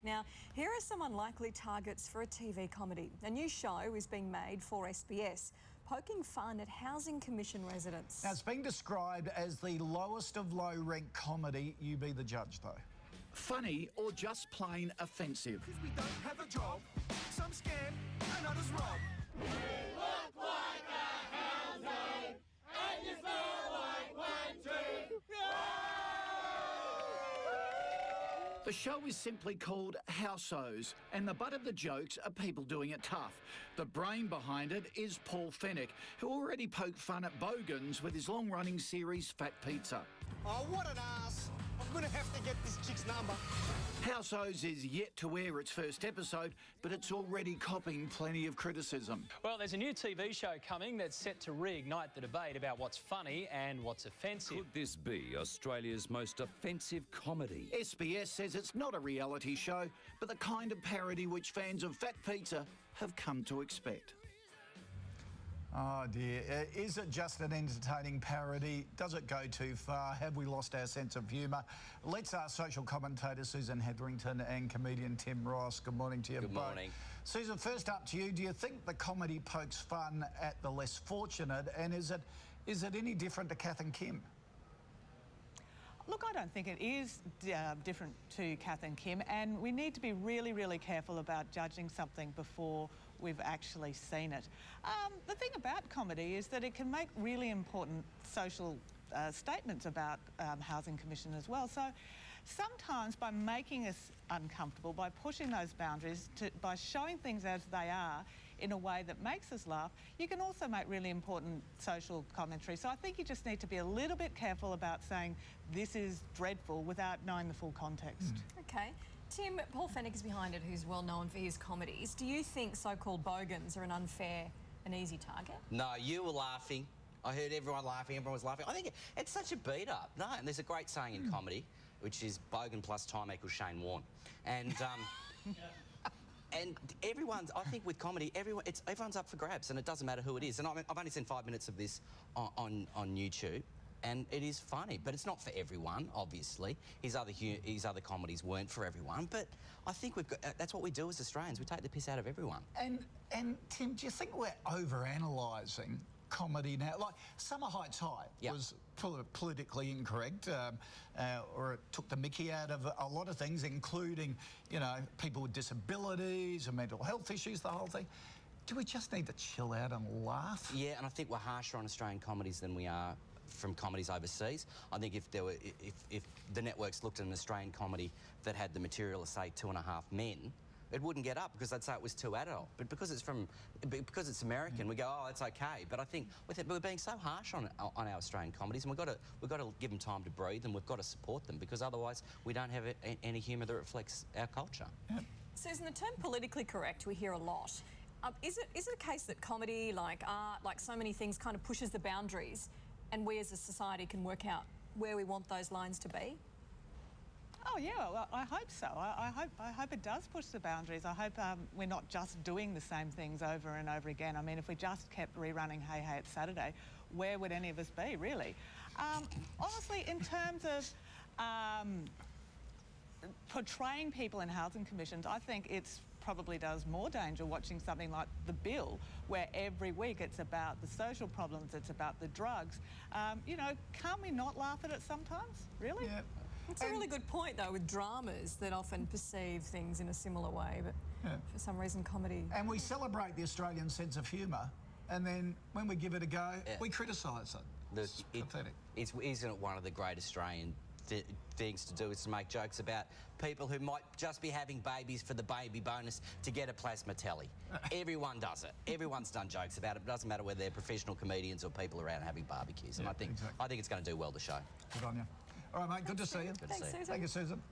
Now, here are some unlikely targets for a TV comedy. A new show is being made for SBS, poking fun at Housing Commission residents. Now, it's being described as the lowest of low-rent comedy. You be the judge, though. Funny or just plain offensive? Because we don't have a job, some scam and others rob. You look like a housing and you smell like one too. The show is simply called Housos, and the butt of the jokes are people doing it tough. The brain behind it is Paul Fennick, who already poked fun at Bogans with his long-running series Fat Pizza. Oh, what an ass! I'm going to have to get this chick's number. Housos is yet to air its first episode, but it's already copping plenty of criticism. Well, there's a new TV show coming that's set to reignite the debate about what's funny and what's offensive. Could this be Australia's most offensive comedy? SBS says it's not a reality show, but the kind of parody which fans of Fat Pizza have come to expect. Oh dear, is it just an entertaining parody? Does it go too far? Have we lost our sense of humour? Let's ask social commentator Susan Hetherington and comedian Tim Ross. Good morning to you both. Good morning. Susan, first up to you. Do you think the comedy pokes fun at the less fortunate, and is it any different to Kath and Kim? Look, I don't think it is different to Kath and Kim, and we need to be really, really careful about judging something before we've actually seen it. The thing about comedy is that it can make really important social statements about Housing Commission as well. So sometimes by making us uncomfortable, by pushing those boundaries, by showing things as they are in a way that makes us laugh, you can also make really important social commentary. So I think you just need to be a little bit careful about saying this is dreadful without knowing the full context. OK. Tim, Paul Fennick is behind it, who's well known for his comedies. Do you think so-called Bogans are an unfair and easy target? No, you were laughing. I heard everyone laughing, everyone was laughing. I think it's such a beat-up. No, and there's a great saying in comedy, which is Bogan plus time equals Shane Warne. And and I think with comedy, everyone's up for grabs, and it doesn't matter who it is. And I've only seen 5 minutes of this on YouTube, and it is funny, but it's not for everyone, obviously. His other comedies weren't for everyone, but I think that's what we do as Australians. We take the piss out of everyone. And Tim, do you think we're over-analysing comedy now? Like Summer Heights High was politically incorrect, or it took the mickey out of a lot of things, including, you know, people with disabilities and mental health issues, the whole thing. Do we just need to chill out and laugh? Yeah, and I think we're harsher on Australian comedies than we are from comedies overseas. I think if the networks looked at an Australian comedy that had the material of, say, 2.5 Men, it wouldn't get up because they'd say it was too adult. But because it's American, we go, oh, it's okay. But I think we're being so harsh on our Australian comedies, and we've got to give them time to breathe, and we've got to support them, because otherwise we don't have any humour that reflects our culture. Yeah. Susan, the term politically correct we hear a lot. Is it a case that comedy, like art, like so many things, kind of pushes the boundaries, and we as a society can work out where we want those lines to be? Oh yeah, well, I hope so. I hope it does push the boundaries. I hope we're not just doing the same things over and over again. I mean, if we just kept rerunning Hey Hey It's Saturday, where would any of us be, really? Honestly, in terms of portraying people in housing commissions, I think it's probably does more danger watching something like The Bill, where every week it's about the social problems, it's about the drugs. You know, can't we not laugh at it sometimes, really? Yeah. It's a really good point, though, with dramas that often perceive things in a similar way, but for some reason comedy... And we celebrate the Australian sense of humour, and then when we give it a go, we criticise it. It's pathetic. Isn't it one of the great Australian things to do is to make jokes about people who might just be having babies for the baby bonus to get a plasma telly? Everyone does it. Everyone's done jokes about it. It doesn't matter whether they're professional comedians or people around having barbecues. And I think it's going to do well, the show. Good on you. All right, mate, good to see you. Thanks, Susan. Thank you, Susan.